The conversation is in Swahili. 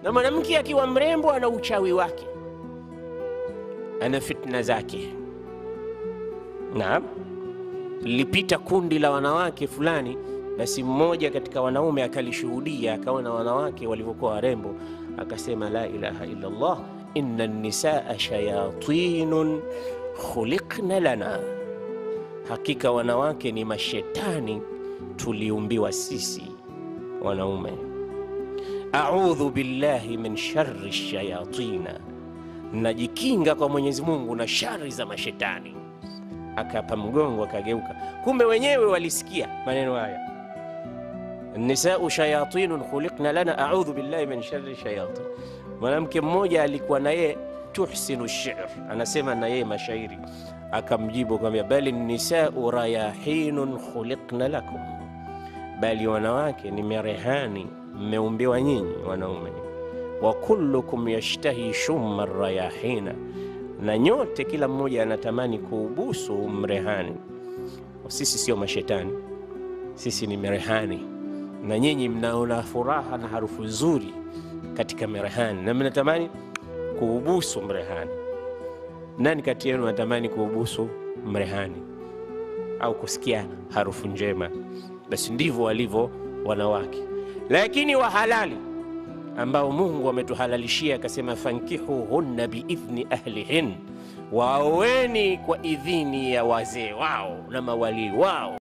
Na mwanamke akiwa mrembo ana uchawi wake, ana fitna zake. Naam, lipita kundi la wanawake fulani, basi mmoja katika wanaume akalishuhudia, akaona wanawake walivyokuwa warembo, akasema la ilaha illa Allah, inna an-nisaa shayatinun khuliqna lana, hakika wanawake ni mashetani tuliumbiwa sisi wanaume. A'udhu billahi min sharri shayatina, najikinga kwa Mwenyezi Mungu na shari za mashetani. Akapa mgongo akageuka. Kumbe wenyewe walisikia maneno haya, nisa'u shayatinun khuliqna lana a'udhu billahi min sharri shayatin. Mwanamke mmoja alikuwa na yeye tuhsinu shi'r, anasema na yeye mashairi, akamjibu kwamba bali nisa'u rayahinun khuliqna lakum, bali wanawake ni merehani, mmeumbiwa nyinyi wanaume. Wa kullukum yashtahi shumma rayahina, na nyote kila mmoja anatamani kuubusu mrehani. Sisi sio mashetani, sisi ni merehani, na nyinyi mnaona furaha na harufu nzuri katika merehani na mnatamani kuubusu mrehani. Nani kati yenu anatamani kuubusu mrehani au kusikia harufu njema? Basi ndivyo walivyo wanawake, lakini wa halali ambao Mungu ametuhalalishia, akasema fankihuhunna biidhni ahlihin, waoweni kwa idhini ya wazee wao na mawali wao.